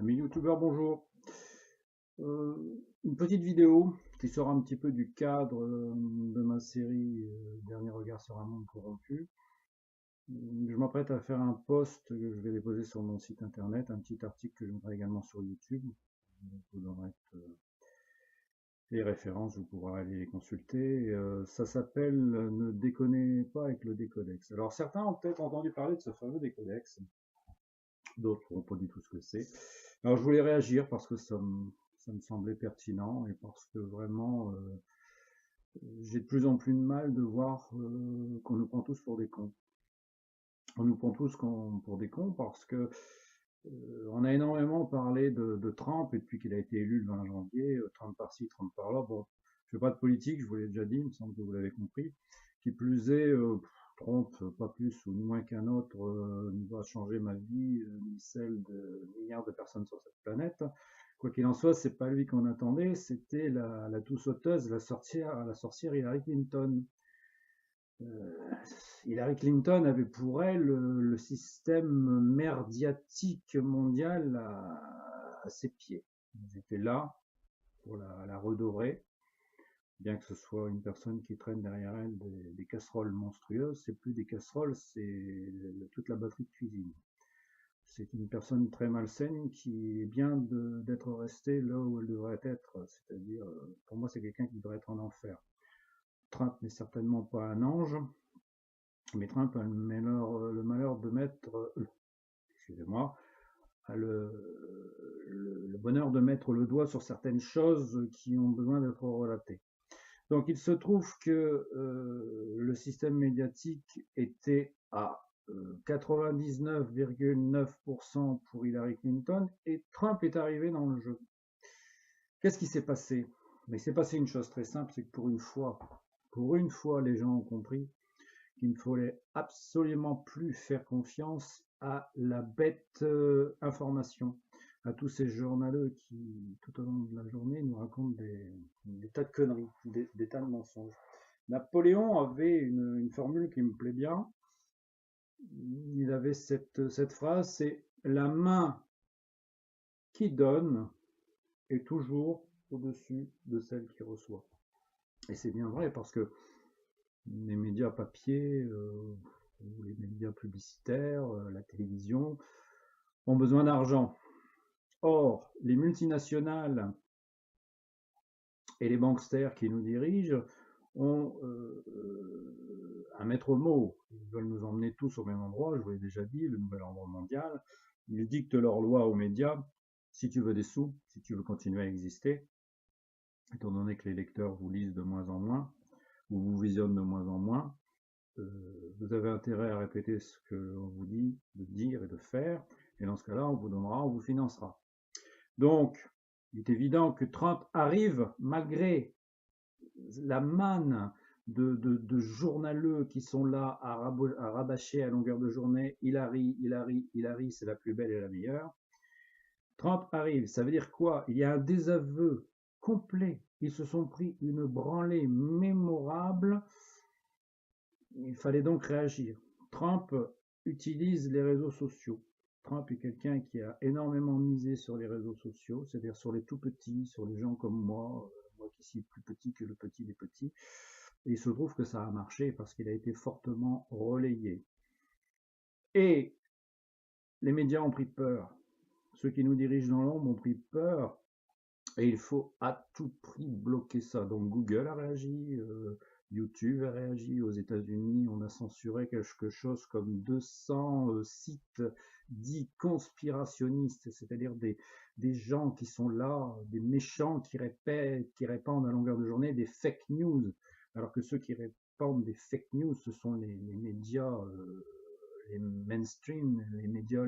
Amis youtubeurs, bonjour. Une petite vidéo qui sort un petit peu du cadre de ma série Dernier regard sur un monde corrompu. Je m'apprête à faire un post que je vais déposer sur mon site internet, un petit article que je mettrai également sur YouTube. Je vous donnerai les références, vous pourrez aller les consulter. Ça s'appelle Ne déconnez pas avec le décodex. Alors certains ont peut-être entendu parler de ce fameux décodex, d'autres n'ont pas du tout ce que c'est. Alors je voulais réagir parce que ça me semblait pertinent et parce que vraiment j'ai de plus en plus de mal de voir qu'on nous prend tous pour des cons. On nous prend tous pour des cons parce que on a énormément parlé de Trump et depuis qu'il a été élu le 20 janvier, Trump par-ci, Trump par-là. Bon, je fais pas de politique, je vous l'ai déjà dit, il me semble que vous l'avez compris. Qui plus est, Trump, pas plus ou ni moins qu'un autre, ne va changer ma vie, ni celle de milliards de personnes sur cette planète. Quoi qu'il en soit, c'est pas lui qu'on attendait, c'était la tout sauteuse, la sorcière Hillary Clinton. Euh, Hillary Clinton avait pour elle le système merdiatique mondial à ses pieds. Ils étaient là pour la redorer, bien que ce soit une personne qui traîne derrière elle des casseroles monstrueuses. C'est plus des casseroles, c'est toute la batterie de cuisine. C'est une personne très malsaine qui est bien d'être restée là où elle devrait être, c'est-à-dire, pour moi, c'est quelqu'un qui devrait être en enfer. Trump n'est certainement pas un ange, mais Trump a le malheur de mettre, excusez-moi, a le bonheur de mettre le doigt sur certaines choses qui ont besoin d'être relatées. Donc il se trouve que le système médiatique était à 99,9% pour Hillary Clinton et Trump est arrivé dans le jeu. Qu'est-ce qui s'est passé? Mais il s'est passé une chose très simple, c'est que pour une fois, les gens ont compris qu'il ne fallait absolument plus faire confiance à la bête information, à tous ces journaleux qui, tout au long de la journée, nous racontent des tas de conneries, des tas de mensonges. Napoléon avait une formule qui me plaît bien. Il avait cette phrase, c'est la main qui donne est toujours au-dessus de celle qui reçoit. Et c'est bien vrai parce que les médias papier, les médias publicitaires, la télévision, ont besoin d'argent. Or, les multinationales et les banksters qui nous dirigent ont un maître mot. Ils veulent nous emmener tous au même endroit, je vous l'ai déjà dit, le nouvel ordre mondial. Ils dictent leurs lois aux médias. Si tu veux des sous, si tu veux continuer à exister, étant donné que les lecteurs vous lisent de moins en moins, ou vous visionnent de moins en moins, vous avez intérêt à répéter ce que l'on vous dit de dire et de faire, et dans ce cas-là, on vous donnera, on vous financera. Donc, il est évident que Trump arrive malgré la manne de journaleux qui sont là à rabâcher à longueur de journée Hillary, Hillary, Hillary, c'est la plus belle et la meilleure. Trump arrive, ça veut dire quoi? Il y a un désaveu complet. Ils se sont pris une branlée mémorable. Il fallait donc réagir. Trump utilise les réseaux sociaux. Trump est quelqu'un qui a énormément misé sur les réseaux sociaux, c'est-à-dire sur les tout petits, sur les gens comme moi qui suis plus petit que le petit des petits. Et il se trouve que ça a marché parce qu'il a été fortement relayé. Et les médias ont pris peur. Ceux qui nous dirigent dans l'ombre ont pris peur. Et il faut à tout prix bloquer ça. Donc Google a réagi, YouTube a réagi. Aux États-Unis, on a censuré quelque chose comme 200 sites dits conspirationnistes, c'est-à-dire des gens qui sont là, des méchants qui répandent à longueur de journée des fake news. Alors que ceux qui répandent des fake news, ce sont les médias les mainstream, les médias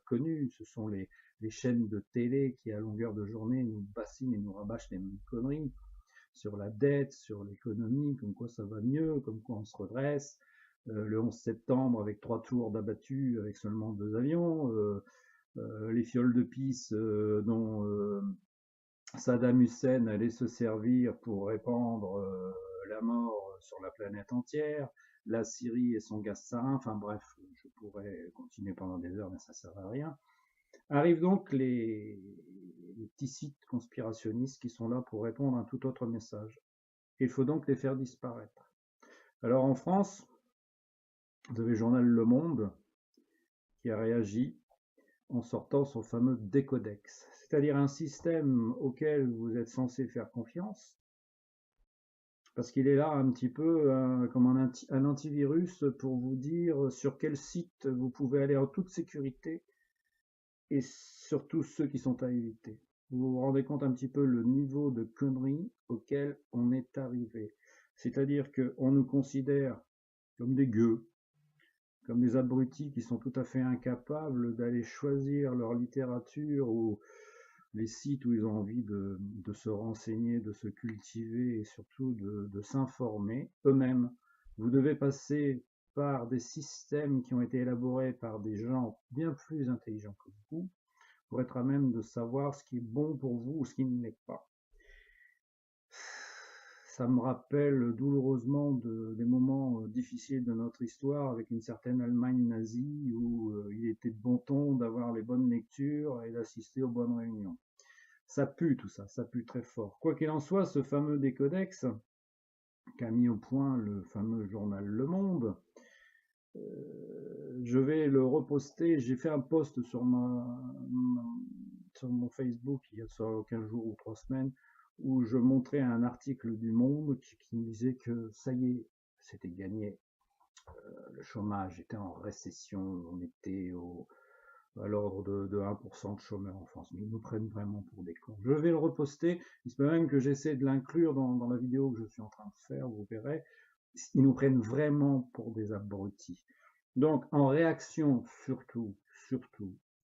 connus, ce sont les chaînes de télé qui, à longueur de journée, nous bassinent et nous rabâchent les mêmes conneries sur la dette, sur l'économie, comme quoi ça va mieux, comme quoi on se redresse. Le 11 septembre, avec 3 tours d'abattus, avec seulement 2 avions. Les fioles de pisse dont Saddam Hussein allait se servir pour répandre la mort sur la planète entière, la Syrie et son gaz sarin, enfin bref, je pourrais continuer pendant des heures, mais ça ne sert à rien. Arrivent donc les petits sites conspirationnistes qui sont là pour répondre à un tout autre message. Il faut donc les faire disparaître. Alors en France, vous avez le journal Le Monde qui a réagi en sortant son fameux décodex, c'est-à-dire un système auquel vous êtes censé faire confiance, parce qu'il est là un petit peu comme un antivirus pour vous dire sur quel site vous pouvez aller en toute sécurité et surtout ceux qui sont à éviter. Vous vous rendez compte un petit peu le niveau de conneries auquel on est arrivé. C'est-à-dire qu'on nous considère comme des gueux, comme des abrutis qui sont tout à fait incapables d'aller choisir leur littérature ou les sites où ils ont envie de se renseigner, de se cultiver et surtout de s'informer eux-mêmes. Vous devez passer par des systèmes qui ont été élaborés par des gens bien plus intelligents que vous pour être à même de savoir ce qui est bon pour vous ou ce qui ne l'est pas. Ça me rappelle douloureusement des moments difficiles de notre histoire avec une certaine Allemagne nazie où il était de bon ton d'avoir les bonnes lectures et d'assister aux bonnes réunions. Ça pue tout ça, ça pue très fort. Quoi qu'il en soit, ce fameux décodex qu'a mis au point le fameux journal Le Monde, je vais le reposter. J'ai fait un post sur mon Facebook il y a 15 jours ou 3 semaines où je montrais un article du Monde qui me disait que ça y est, c'était gagné. Le chômage était en récession, on était à l'ordre de 1% de chômeurs en France, mais ils nous prennent vraiment pour des cons. Je vais le reposter, il se peut même que j'essaie de l'inclure dans la vidéo que je suis en train de faire, vous verrez. Ils nous prennent vraiment pour des abrutis. Donc, en réaction, surtout,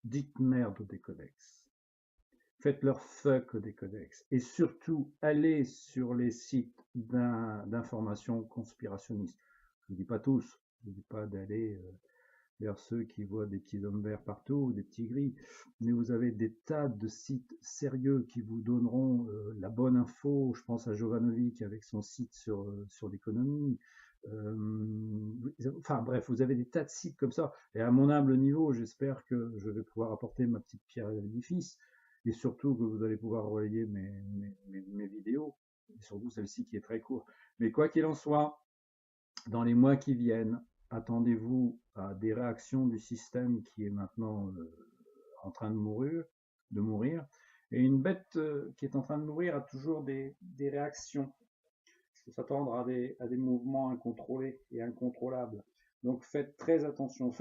dites merde au décodex. Faites leur fuck au décodex. Et surtout, allez sur les sites d'information conspirationnistes. Je ne dis pas tous, je ne dis pas d'aller vers ceux qui voient des petits hommes verts partout, des petits gris, mais vous avez des tas de sites sérieux qui vous donneront la bonne info. Je pense à Jovanovic avec son site sur l'économie. Enfin bref, vous avez des tas de sites comme ça. Et à mon humble niveau, j'espère que je vais pouvoir apporter ma petite pierre à l'édifice. Et surtout que vous allez pouvoir relayer mes vidéos. Et surtout celle-ci qui est très courte. Mais quoi qu'il en soit, dans les mois qui viennent, attendez-vous à des réactions du système qui est maintenant en train de mourir. Et une bête qui est en train de mourir a toujours des réactions. Il faut s'attendre à des mouvements incontrôlés et incontrôlables. Donc faites très attention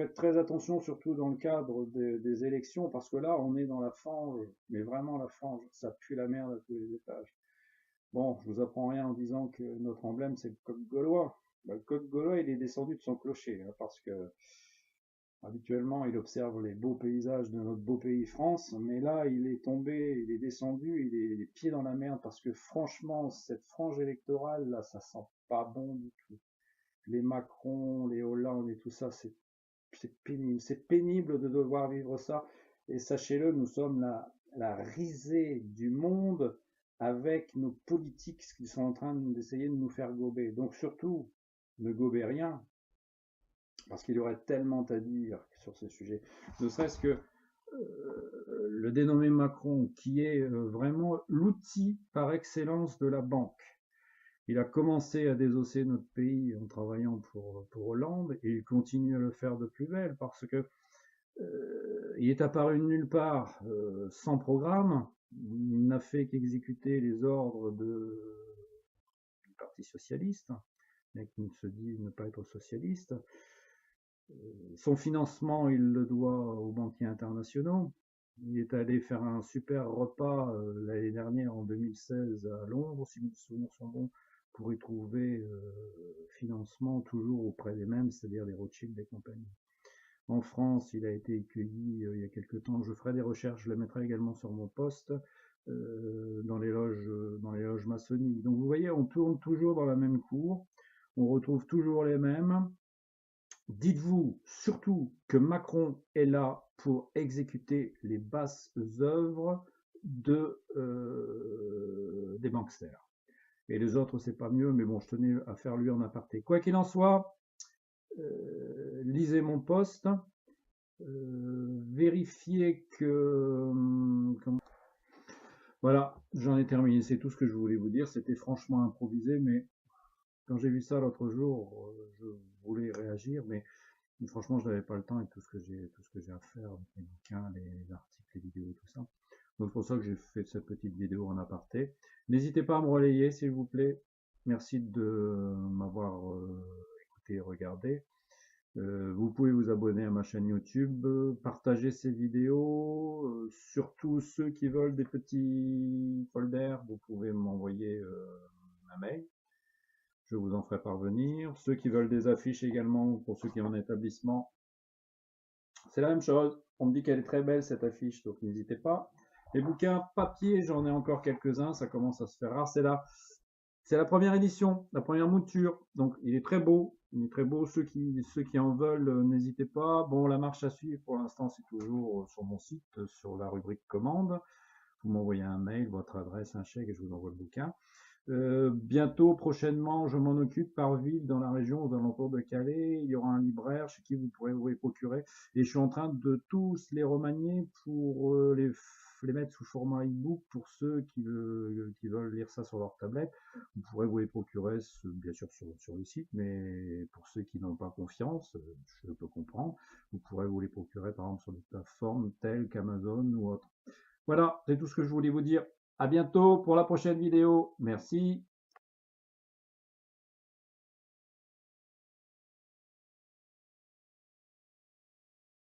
surtout dans le cadre des élections, parce que là on est dans la fange, mais vraiment la fange, ça pue la merde à tous les étages. Bon, je vous apprends rien en disant que notre emblème c'est le coq gaulois. Le coq gaulois il est descendu de son clocher, hein, parce que habituellement il observe les beaux paysages de notre beau pays France, mais là il est tombé, il est descendu, il est les pieds dans la merde, parce que franchement cette frange électorale là ça sent pas bon du tout. Les Macron, les Hollande et tout ça, c'est pénible. C'est pénible de devoir vivre ça. Et sachez-le, nous sommes la risée du monde avec nos politiques qui sont en train d'essayer de nous faire gober. Donc surtout, ne gobez rien, parce qu'il y aurait tellement à dire sur ce sujet. Ne serait-ce que le dénommé Macron, qui est vraiment l'outil par excellence de la banque. Il a commencé à désosser notre pays en travaillant pour Hollande et il continue à le faire de plus belle parce que il est apparu de nulle part sans programme. Il n'a fait qu'exécuter les ordres du Parti socialiste, mais qui se dit ne pas être socialiste. Son financement, il le doit aux banquiers internationaux. Il est allé faire un super repas l'année dernière, en 2016, à Londres, si mes souvenirs sont bons, pour y trouver financement toujours auprès des mêmes, c'est-à-dire des Rothschild et compagnie. En France, il a été accueilli il y a quelques temps. Je ferai des recherches, je les mettrai également sur mon poste dans les loges maçonniques. Donc vous voyez, on tourne toujours dans la même cour, on retrouve toujours les mêmes. Dites-vous surtout que Macron est là pour exécuter les basses œuvres des banksters. Et les autres, c'est pas mieux, mais bon, je tenais à faire lui en aparté. Quoi qu'il en soit, lisez mon post. vérifier que... Voilà, j'en ai terminé. C'est tout ce que je voulais vous dire. C'était franchement improvisé, mais quand j'ai vu ça l'autre jour, je voulais réagir, mais franchement, je n'avais pas le temps avec tout ce que j'ai à faire, avec les bouquins, les articles, les vidéos, tout ça. Donc c'est pour ça que j'ai fait cette petite vidéo en aparté. N'hésitez pas à me relayer, s'il vous plaît. Merci de m'avoir écouté et regardé. Vous pouvez vous abonner à ma chaîne YouTube, partager ces vidéos, surtout ceux qui veulent des petits folders, vous pouvez m'envoyer un mail, je vous en ferai parvenir. Ceux qui veulent des affiches également, pour ceux qui ont un établissement, c'est la même chose. On me dit qu'elle est très belle cette affiche, donc n'hésitez pas. Les bouquins papier, j'en ai encore quelques-uns, ça commence à se faire rare. C'est la première édition, la première mouture. Donc il est très beau. Il est très beau. Ceux qui en veulent, n'hésitez pas. Bon, la marche à suivre pour l'instant, c'est toujours sur mon site, sur la rubrique commande. Vous m'envoyez un mail, votre adresse, un chèque et je vous envoie le bouquin. Bientôt, prochainement, je m'en occupe par ville dans la région aux alentours de Calais. Il y aura un libraire chez qui vous pourrez vous les procurer. Et je suis en train de tous les remanier pour les mettre sous format e-book pour ceux qui veulent lire ça sur leur tablette. Vous pourrez vous les procurer, bien sûr, sur le site, mais pour ceux qui n'ont pas confiance, je peux comprendre, vous pourrez vous les procurer par exemple sur des plateformes telles qu'Amazon ou autres. Voilà, c'est tout ce que je voulais vous dire. À bientôt pour la prochaine vidéo. Merci.